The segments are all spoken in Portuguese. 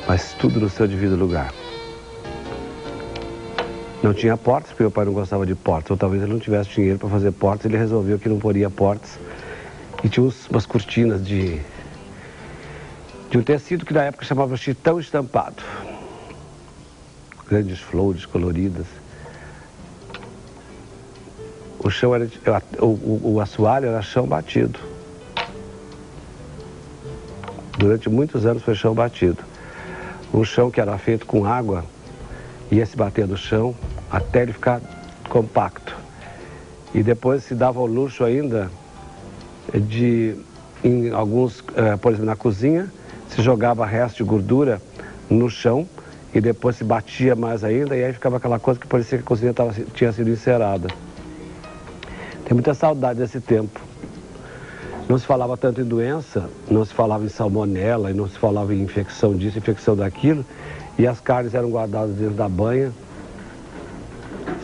mas tudo no seu devido lugar. Não tinha portas, porque meu pai não gostava de portas, ou talvez ele não tivesse dinheiro para fazer portas, ele resolveu que não poria portas. E tinha umas cortinas de um tecido que na época chamava chitão estampado. Grandes flores coloridas. O chão era, o assoalho era chão batido. Durante muitos anos foi chão batido. Um chão que era feito com água, ia se bater no chão até ele ficar compacto. E depois se dava o luxo ainda de, em alguns, por exemplo, na cozinha, se jogava resto de gordura no chão e depois se batia mais ainda e aí ficava aquela coisa que parecia que a cozinha tinha sido encerada. Tem muita saudade desse tempo. Não se falava tanto em doença, não se falava em salmonela, e não se falava em infecção disso, infecção daquilo, e as carnes eram guardadas dentro da banha.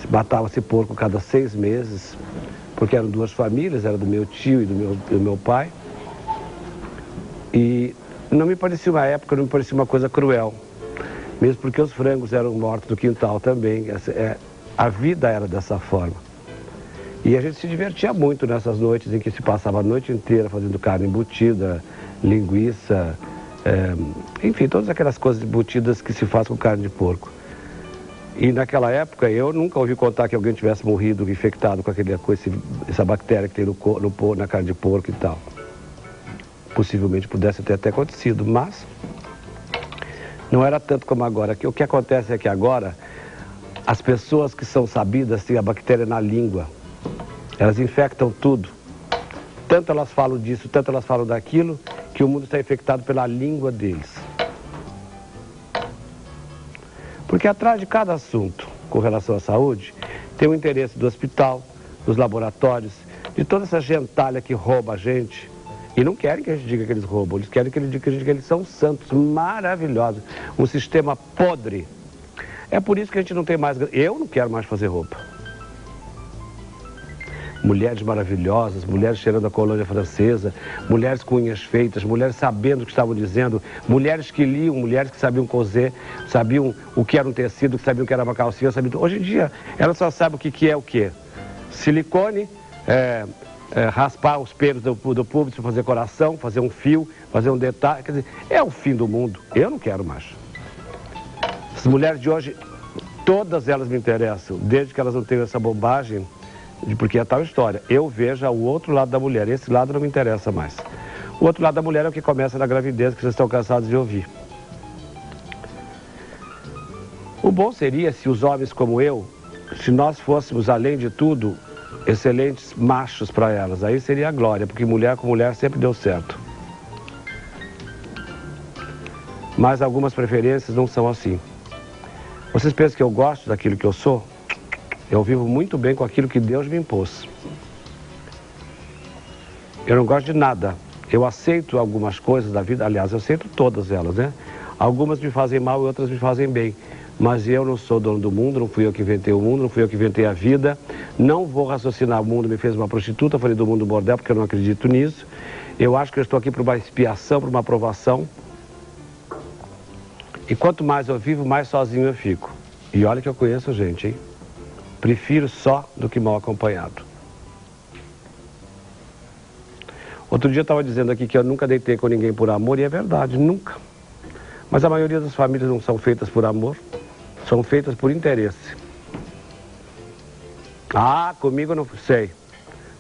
Matava-se porco cada 6 meses, porque eram 2 famílias, era do meu tio e do meu pai. E não me parecia uma época, não me parecia uma coisa cruel, mesmo porque os frangos eram mortos no quintal também. A vida era dessa forma. E a gente se divertia muito nessas noites em que se passava a noite inteira fazendo carne embutida, linguiça, enfim, todas aquelas coisas embutidas que se faz com carne de porco. E naquela época eu nunca ouvi contar que alguém tivesse morrido infectado com essa bactéria que tem na carne de porco e tal. Possivelmente pudesse ter até acontecido, mas não era tanto como agora. O que acontece é que agora as pessoas que são sabidas têm a bactéria na língua. Elas infectam tudo. Tanto elas falam disso, tanto elas falam daquilo, que o mundo está infectado pela língua deles. Porque atrás de cada assunto com relação à saúde, tem o interesse do hospital, dos laboratórios, de toda essa gentalha que rouba a gente. E não querem que a gente diga que eles roubam, eles querem que a gente diga que eles são santos, maravilhosos. Um sistema podre. É por isso que a gente não tem mais... Eu não quero mais fazer roupa. Mulheres maravilhosas, mulheres cheirando a colônia francesa, mulheres com unhas feitas, mulheres sabendo o que estavam dizendo, mulheres que liam, mulheres que sabiam coser, sabiam o que era um tecido, que sabiam o que era uma calcinha, sabiam... Hoje em dia, elas só sabem o que é o quê? Silicone, raspar os pelos do público para fazer coração, fazer um fio, fazer um detalhe. Quer dizer, é o fim do mundo. Eu não quero mais. As mulheres de hoje, todas elas me interessam, desde que elas não tenham essa bobagem, porque é tal história. Eu vejo o outro lado da mulher, esse lado não me interessa mais. O outro lado da mulher é o que começa na gravidez, que vocês estão cansados de ouvir. O bom seria se os homens como eu, se nós fôssemos, além de tudo, excelentes machos para elas, aí seria a glória, porque mulher com mulher sempre deu certo. Mas algumas preferências não são assim. Vocês pensam que eu gosto daquilo que eu sou? Eu vivo muito bem com aquilo que Deus me impôs. Eu não gosto de nada. Eu aceito algumas coisas da vida, aliás, eu aceito todas elas, né? Algumas me fazem mal e outras me fazem bem. Mas eu não sou dono do mundo, não fui eu que inventei o mundo, não fui eu que inventei a vida. Não vou raciocinar, o mundo me fez uma prostituta, falei do mundo bordel porque eu não acredito nisso. Eu acho que eu estou aqui para uma expiação, para uma aprovação. E quanto mais eu vivo, mais sozinho eu fico. E olha que eu conheço gente, hein? Prefiro só do que mal acompanhado. Outro dia eu estava dizendo aqui que eu nunca deitei com ninguém por amor, e é verdade, nunca. Mas a maioria das famílias não são feitas por amor, são feitas por interesse. Ah, comigo eu não sei.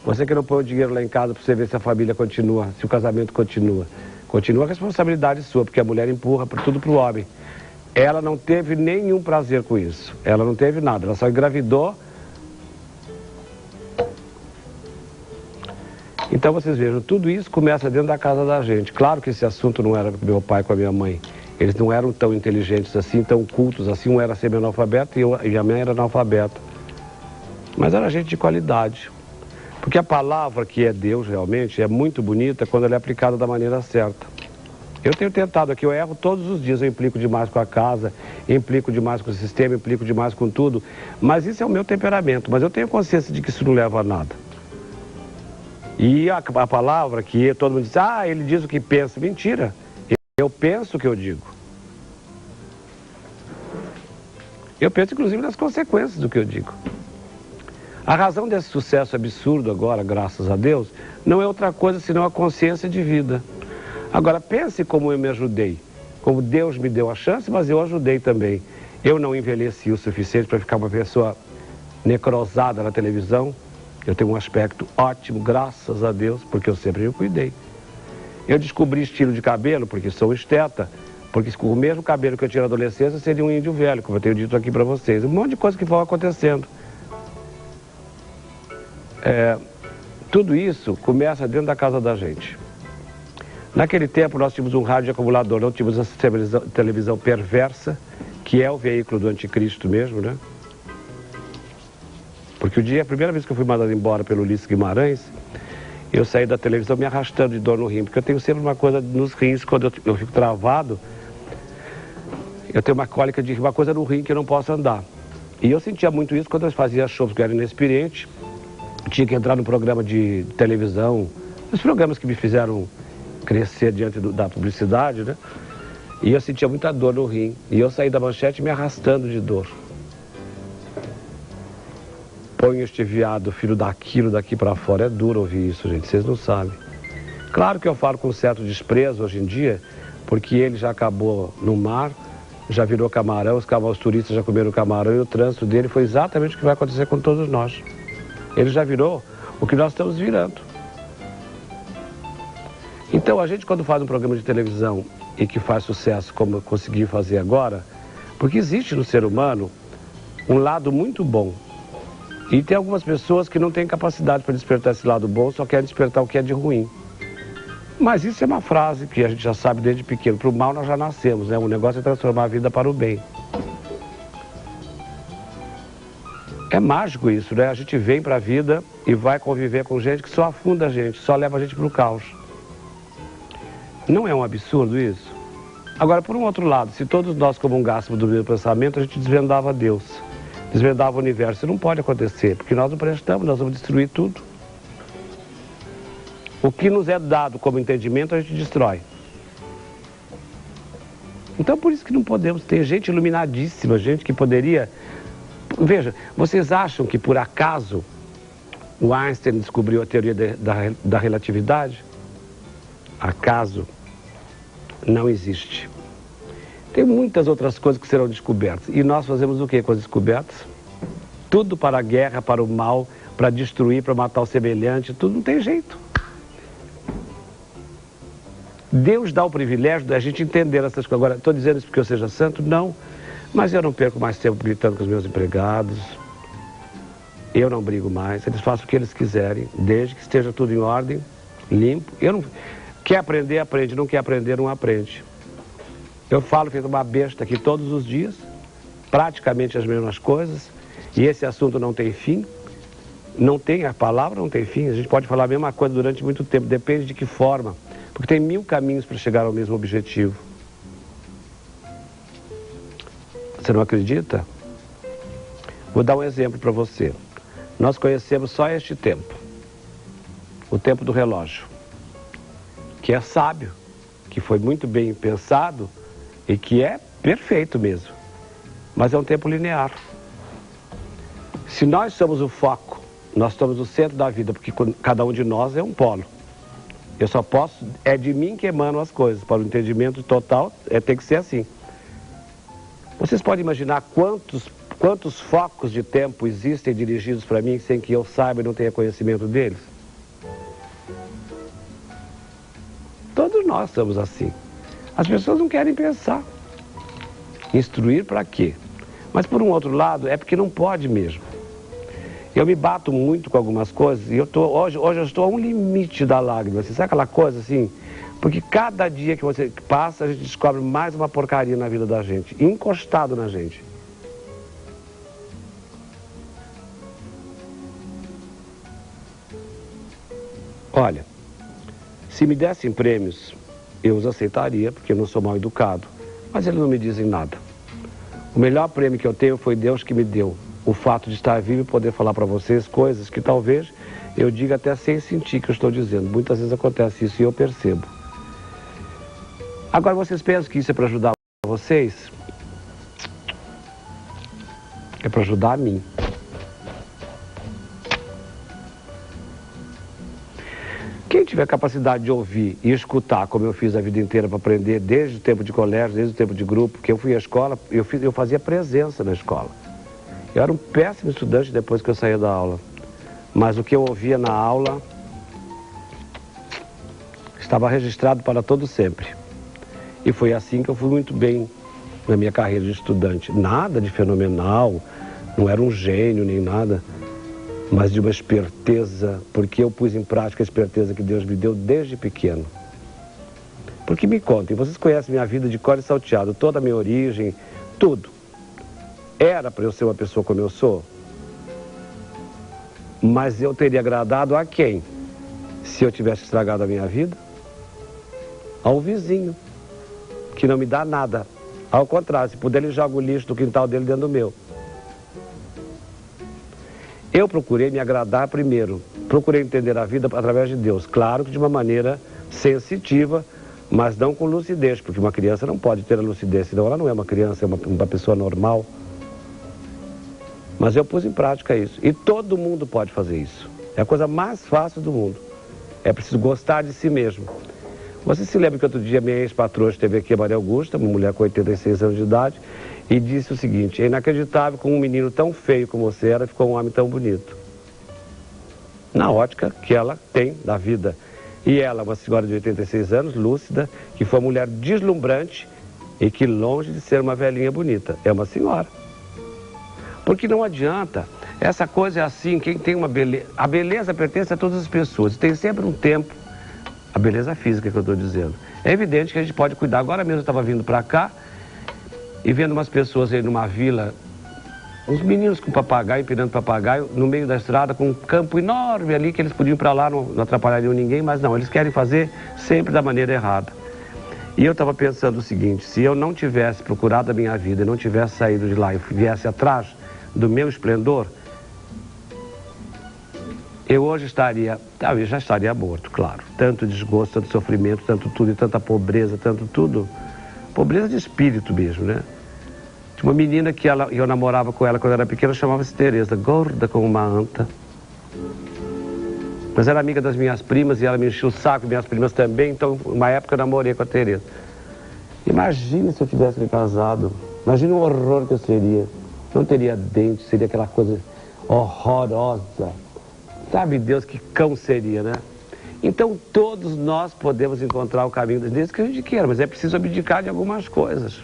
Você que não põe o dinheiro lá em casa para você ver se a família continua, se o casamento continua. Continua a responsabilidade sua, porque a mulher empurra tudo para o homem. Ela não teve nenhum prazer com isso. Ela não teve nada, ela só engravidou. Então vocês vejam, tudo isso começa dentro da casa da gente. Claro que esse assunto não era com meu pai e com a minha mãe. Eles não eram tão inteligentes assim, tão cultos assim. Um era semi-analfabeto e a minha era analfabeta. Mas era gente de qualidade. Porque a palavra que é Deus realmente é muito bonita quando ela é aplicada da maneira certa. Eu tenho tentado aqui, eu erro todos os dias, eu implico demais com a casa, implico demais com o sistema, implico demais com tudo. Mas isso é o meu temperamento, mas eu tenho consciência de que isso não leva a nada. E a palavra que todo mundo diz, ele diz o que pensa. Mentira, eu penso o que eu digo. Eu penso, inclusive, nas consequências do que eu digo. A razão desse sucesso absurdo agora, graças a Deus, não é outra coisa senão a consciência de vida. Agora, pense como eu me ajudei. Como Deus me deu a chance, mas eu ajudei também. Eu não envelheci o suficiente para ficar uma pessoa necrosada na televisão. Eu tenho um aspecto ótimo, graças a Deus, porque eu sempre me cuidei. Eu descobri estilo de cabelo, porque sou esteta, porque com o mesmo cabelo que eu tinha na adolescência, seria um índio velho, como eu tenho dito aqui para vocês. Um monte de coisa que vão acontecendo. Tudo isso começa dentro da casa da gente. Naquele tempo nós tínhamos um rádio de acumulador, não tínhamos essa televisão perversa, que é o veículo do anticristo mesmo, né? Porque a primeira vez que eu fui mandado embora pelo Ulisses Guimarães, eu saí da televisão me arrastando de dor no rim, porque eu tenho sempre uma coisa nos rins, quando eu fico travado, eu tenho uma cólica de uma coisa no rim que eu não posso andar. E eu sentia muito isso quando eu fazia shows que eu era inexperiente, tinha que entrar no programa de televisão, os programas que me fizeram crescer diante da publicidade, né? E eu sentia muita dor no rim. E eu saí da manchete me arrastando de dor. Põe este viado, filho daquilo, daqui pra fora. É duro ouvir isso, gente, vocês não sabem. Claro que eu falo com um certo desprezo hoje em dia, porque ele já acabou no mar, já virou camarão, os turistas já comeram camarão, e o trânsito dele foi exatamente o que vai acontecer com todos nós. Ele já virou o que nós estamos virando. Então, a gente, quando faz um programa de televisão e que faz sucesso, como eu consegui fazer agora, porque existe no ser humano um lado muito bom. E tem algumas pessoas que não têm capacidade para despertar esse lado bom, só querem despertar o que é de ruim. Mas isso é uma frase que a gente já sabe desde pequeno. Para o mal nós já nascemos, né? O negócio é transformar a vida para o bem. É mágico isso, né? A gente vem para a vida e vai conviver com gente que só afunda a gente, só leva a gente para o caos. Não é um absurdo isso? Agora, por um outro lado, se todos nós comungássemos do mesmo pensamento, a gente desvendava Deus, desvendava o universo. Isso não pode acontecer, porque nós não prestamos, nós vamos destruir tudo. O que nos é dado como entendimento, a gente destrói. Então, por isso que não podemos ter gente iluminadíssima, gente que poderia... Veja, vocês acham que por acaso o Einstein descobriu a teoria da relatividade? Acaso não existe. Tem muitas outras coisas que serão descobertas. E nós fazemos o que com as descobertas? Tudo para a guerra, para o mal, para destruir, para matar o semelhante, tudo não tem jeito. Deus dá o privilégio da gente entender essas coisas. Agora, estou dizendo isso porque eu seja santo? Não. Mas eu não perco mais tempo gritando com os meus empregados. Eu não brigo mais. Eles fazem o que eles quiserem, desde que esteja tudo em ordem, limpo. Eu não... Quer aprender, aprende. Não quer aprender, não aprende. Eu falo feito uma besta aqui todos os dias, praticamente as mesmas coisas, e esse assunto não tem fim. Não tem, a palavra não tem fim. A gente pode falar a mesma coisa durante muito tempo, depende de que forma. Porque tem 1000 caminhos para chegar ao mesmo objetivo. Você não acredita? Vou dar um exemplo para você. Nós conhecemos só este tempo. O tempo do relógio. Que é sábio, que foi muito bem pensado e que é perfeito mesmo. Mas é um tempo linear. Se nós somos o foco, nós estamos no centro da vida, porque cada um de nós é um polo. Eu só posso, é de mim que emanam as coisas. Para o entendimento total, tem que ser assim. Vocês podem imaginar quantos focos de tempo existem dirigidos para mim sem que eu saiba e não tenha conhecimento deles? Todos nós somos assim. As pessoas não querem pensar. Instruir para quê? Mas por um outro lado, é porque não pode mesmo. Eu me bato muito com algumas coisas e hoje eu estou a um limite da lágrima. Você sabe aquela coisa assim? Porque cada dia que você passa, a gente descobre mais uma porcaria na vida da gente, encostado na gente. Olha, se me dessem prêmios, eu os aceitaria, porque eu não sou mal educado, mas eles não me dizem nada. O melhor prêmio que eu tenho foi Deus que me deu. O fato de estar vivo e poder falar para vocês coisas que talvez eu diga até sem sentir que eu estou dizendo. Muitas vezes acontece isso e eu percebo. Agora vocês pensam que isso é para ajudar vocês? é para ajudar a mim. Quem tiver capacidade de ouvir e escutar, como eu fiz a vida inteira para aprender, desde o tempo de colégio, desde o tempo de grupo, que eu fui à escola, eu fazia presença na escola. Eu era um péssimo estudante depois que eu saía da aula. Mas o que eu ouvia na aula estava registrado para todo sempre. E foi assim que eu fui muito bem na minha carreira de estudante. Nada de fenomenal, não era um gênio nem nada, mas de uma esperteza, porque eu pus em prática a esperteza que Deus me deu desde pequeno. Porque me contem, vocês conhecem minha vida de cor e salteado, toda a minha origem, tudo. Era para eu ser uma pessoa como eu sou? Mas eu teria agradado a quem? Se eu tivesse estragado a minha vida? Ao vizinho, que não me dá nada. Ao contrário, se puder, ele joga o lixo do quintal dele dentro do meu. Eu procurei me agradar primeiro, procurei entender a vida através de Deus. Claro que de uma maneira sensitiva, mas não com lucidez, porque uma criança não pode ter a lucidez, senão ela não é uma criança, é uma pessoa normal. Mas eu pus em prática isso, e todo mundo pode fazer isso. É a coisa mais fácil do mundo. É preciso gostar de si mesmo. Você se lembra que outro dia minha ex-patroa esteve aqui, a Maria Augusta, uma mulher com 86 anos de idade, e disse o seguinte: é inacreditável com um menino tão feio como você era, ficou um homem tão bonito. Na ótica que ela tem da vida. E ela, uma senhora de 86 anos, lúcida, que foi uma mulher deslumbrante e que longe de ser uma velhinha bonita, é uma senhora. Porque não adianta, essa coisa é assim, quem tem uma beleza, a beleza pertence a todas as pessoas, tem sempre um tempo, a beleza física que eu estou dizendo. É evidente que a gente pode cuidar. Agora mesmo eu estava vindo para cá e vendo umas pessoas aí numa vila, uns meninos com papagaio, empinando papagaio, no meio da estrada, com um campo enorme ali, que eles podiam ir para lá, não atrapalhariam ninguém, mas não, eles querem fazer sempre da maneira errada. E eu estava pensando o seguinte: se eu não tivesse procurado a minha vida, e não tivesse saído de lá e viesse atrás do meu esplendor, eu hoje estaria, talvez já estaria morto, claro. Tanto desgosto, tanto sofrimento, tanto tudo, e tanta pobreza, tanto tudo. Pobreza de espírito mesmo, né? Tinha uma menina que eu namorava com ela quando eu era pequena, chamava-se Tereza, gorda como uma anta. Mas era amiga das minhas primas e ela me encheu o saco, minhas primas também, então uma época eu namorei com a Tereza. Imagina se eu tivesse me casado, imagina o horror que eu seria. Não teria dente, seria aquela coisa horrorosa. Sabe Deus que cão seria, né? Então todos nós podemos encontrar o caminho de Deus que a gente queira, mas é preciso abdicar de algumas coisas.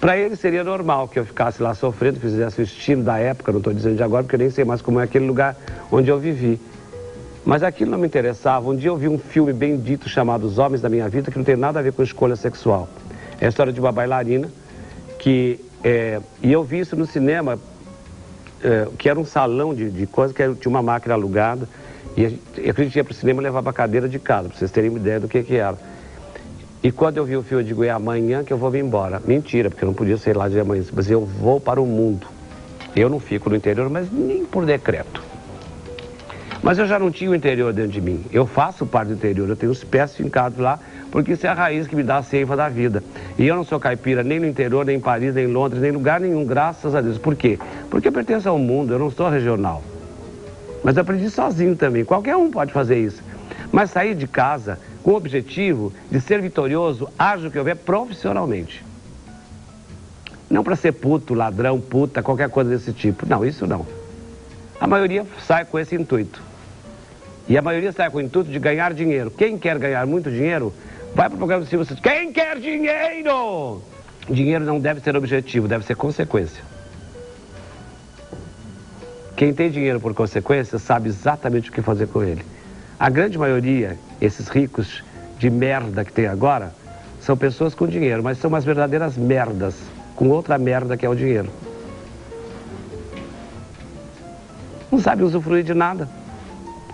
Para ele seria normal que eu ficasse lá sofrendo, fizesse o estilo da época, não estou dizendo de agora, porque eu nem sei mais como é aquele lugar onde eu vivi. Mas aquilo não me interessava. Um dia eu vi um filme bem dito chamado Os Homens da Minha Vida, que não tem nada a ver com escolha sexual. É a história de uma bailarina, e eu vi isso no cinema, que era um salão de coisas, que tinha uma máquina alugada, e a gente ia para o cinema e levava a cadeira de casa, para vocês terem uma ideia do que era. E quando eu vi o filme, eu digo, é amanhã que eu vou vir embora. Mentira, porque eu não podia sair lá de amanhã, mas eu vou para o mundo. Eu não fico no interior, mas nem por decreto. Mas eu já não tinha o interior dentro de mim. Eu faço parte do interior, eu tenho os pés fincados lá, porque isso é a raiz que me dá a seiva da vida. E eu não sou caipira nem no interior, nem em Paris, nem em Londres, nem em lugar nenhum, graças a Deus. Por quê? Porque eu pertenço ao mundo, eu não sou regional. Mas eu aprendi sozinho também, qualquer um pode fazer isso. Mas sair de casa com o objetivo de ser vitorioso, haja o que houver, profissionalmente. Não para ser puto, ladrão, puta, qualquer coisa desse tipo. Não, isso não. A maioria sai com esse intuito. E a maioria sai com o intuito de ganhar dinheiro. Quem quer ganhar muito dinheiro, vai para o programa do Silvio Santos. Quem quer dinheiro? Dinheiro não deve ser objetivo, deve ser consequência. Quem tem dinheiro por consequência sabe exatamente o que fazer com ele. A grande maioria, esses ricos de merda que tem agora, são pessoas com dinheiro, mas são umas verdadeiras merdas, com outra merda que é o dinheiro. Não sabem usufruir de nada.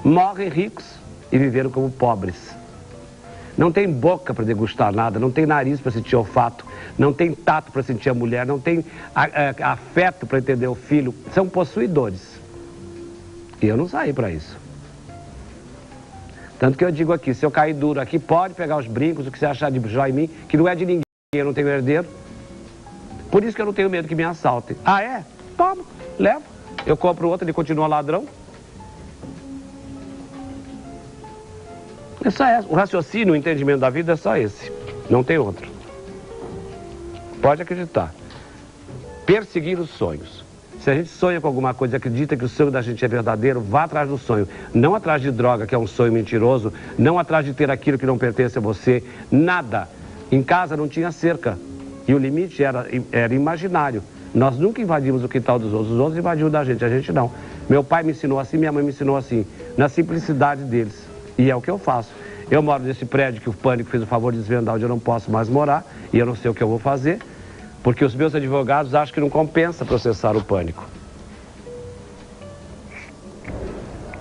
Morrem ricos e viveram como pobres. Não tem boca para degustar nada, não tem nariz para sentir olfato, não tem tato para sentir a mulher, não tem afeto para entender o filho. São possuidores. E eu não saí para isso. Tanto que eu digo aqui, se eu cair duro aqui, pode pegar os brincos, o que você achar de joia em mim, que não é de ninguém, eu não tenho herdeiro. Por isso que eu não tenho medo que me assaltem. Ah, é? Toma, leva. Eu compro outro, ele continua ladrão. É só esse. O raciocínio, o entendimento da vida é só esse. Não tem outro. Pode acreditar. Perseguir os sonhos. Se a gente sonha com alguma coisa, acredita que o sonho da gente é verdadeiro, vá atrás do sonho. Não atrás de droga, que é um sonho mentiroso. Não atrás de ter aquilo que não pertence a você. Nada. Em casa não tinha cerca. E o limite era imaginário. Nós nunca invadimos o quintal dos outros. Os outros invadiam da gente, a gente não. Meu pai me ensinou assim, minha mãe me ensinou assim. Na simplicidade deles. E é o que eu faço. Eu moro nesse prédio que o Pânico fez o favor de desvendar, onde eu não posso mais morar. E eu não sei o que eu vou fazer. Porque os meus advogados acham que não compensa processar o Pânico.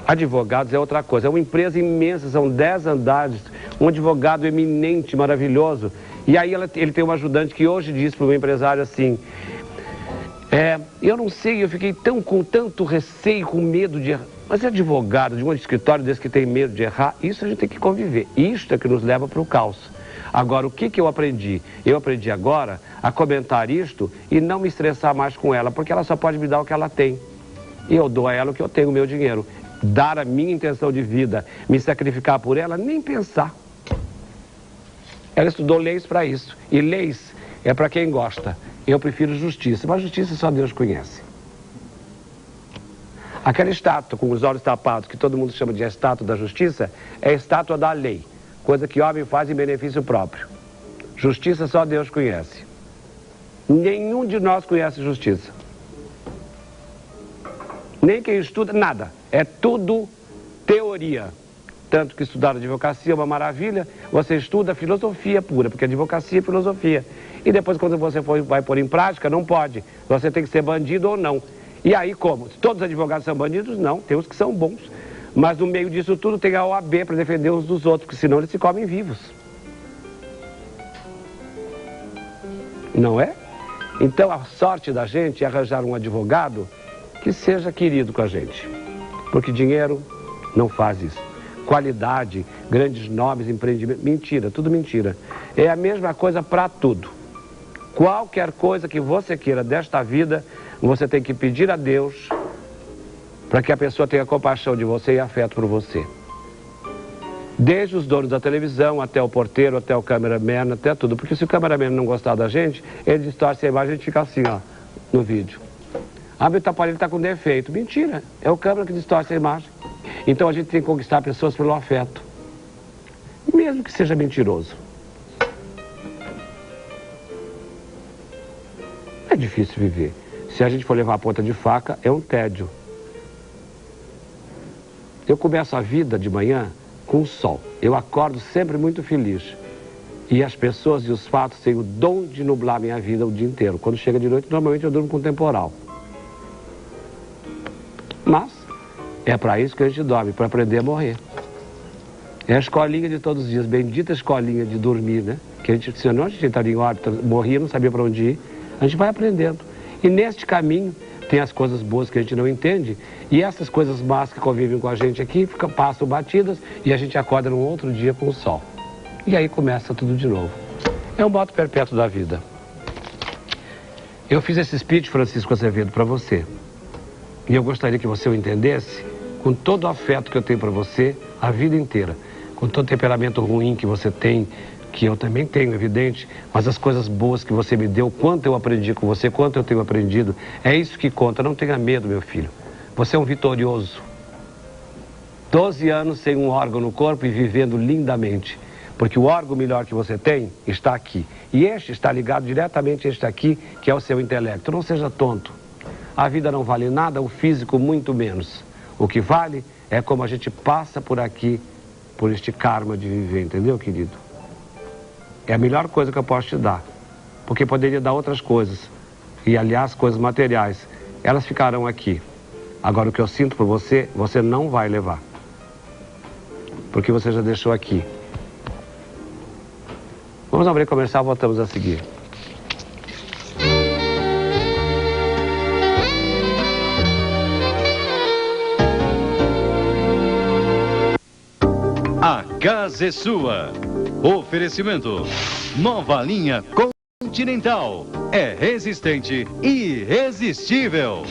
Advogados é outra coisa. É uma empresa imensa, são 10 andares. Um advogado eminente, maravilhoso. E aí ele tem um ajudante que hoje disse para o meu empresário assim... eu não sei, eu fiquei com tanto receio, com medo de errar. Mas é advogado de um escritório desse que tem medo de errar, isso a gente tem que conviver. Isto é que nos leva para o caos. Agora, o que eu aprendi? Eu aprendi agora a comentar isto e não me estressar mais com ela, porque ela só pode me dar o que ela tem. E eu dou a ela o que eu tenho, o meu dinheiro. Dar a minha intenção de vida, me sacrificar por ela, nem pensar. Ela estudou leis para isso. E leis é para quem gosta. Eu prefiro justiça, mas justiça só Deus conhece. Aquela estátua com os olhos tapados, que todo mundo chama de estátua da justiça, é a estátua da lei. Coisa que homem faz em benefício próprio. Justiça só Deus conhece. Nenhum de nós conhece justiça. Nem quem estuda, nada. É tudo teoria. Tanto que estudar advocacia é uma maravilha, você estuda filosofia pura, porque advocacia é filosofia. E depois, quando você vai pôr em prática, não pode. Você tem que ser bandido ou não. E aí como? Todos os advogados são bandidos? Não, tem uns que são bons. Mas no meio disso tudo tem a OAB para defender uns dos outros, porque senão eles se comem vivos. Não é? Então a sorte da gente é arranjar um advogado que seja querido com a gente. Porque dinheiro não faz isso. Qualidade, grandes nomes, empreendimento, mentira, tudo mentira. É a mesma coisa para tudo. Qualquer coisa que você queira desta vida, você tem que pedir a Deus para que a pessoa tenha compaixão de você e afeto por você. Desde os donos da televisão, até o porteiro, até o cameraman, até tudo. Porque se o cameraman não gostar da gente, ele distorce a imagem e a gente fica assim, ó, no vídeo. Ah, meu aparelho está com defeito. Mentira, é o câmera que distorce a imagem. Então a gente tem que conquistar pessoas pelo afeto. Mesmo que seja mentiroso. É difícil viver. Se a gente for levar a ponta de faca, é um tédio. Eu começo a vida de manhã com o sol. Eu acordo sempre muito feliz. E as pessoas e os fatos têm o dom de nublar minha vida o dia inteiro. Quando chega de noite, normalmente eu durmo com temporal. Mas é para isso que a gente dorme, para aprender a morrer. É a escolinha de todos os dias, bendita escolinha de dormir, né? Que a gente, senão a gente estaria em órbita, morria, não sabia para onde ir. A gente vai aprendendo. E neste caminho tem as coisas boas que a gente não entende, e essas coisas más que convivem com a gente aqui passam batidas e a gente acorda num outro dia com o sol. E aí começa tudo de novo. É um modo perpétuo da vida. Eu fiz esse speech, Francisco Azevedo, para você. E eu gostaria que você o entendesse com todo o afeto que eu tenho para você a vida inteira. Com todo o temperamento ruim que você tem, que eu também tenho, evidente, mas as coisas boas que você me deu, quanto eu aprendi com você, quanto eu tenho aprendido, é isso que conta. Não tenha medo, meu filho. Você é um vitorioso. 12 anos sem um órgão no corpo e vivendo lindamente. Porque o órgão melhor que você tem está aqui. E este está ligado diretamente a este aqui, que é o seu intelecto. Não seja tonto. A vida não vale nada, o físico muito menos. O que vale é como a gente passa por aqui, por este karma de viver, entendeu, querido? É a melhor coisa que eu posso te dar. Porque poderia dar outras coisas. E, aliás, coisas materiais. Elas ficarão aqui. Agora, o que eu sinto por você, você não vai levar. Porque você já deixou aqui. Vamos abrir comercial, voltamos a seguir. A casa é sua. Oferecimento. Nova linha com Continental é resistente e irresistível.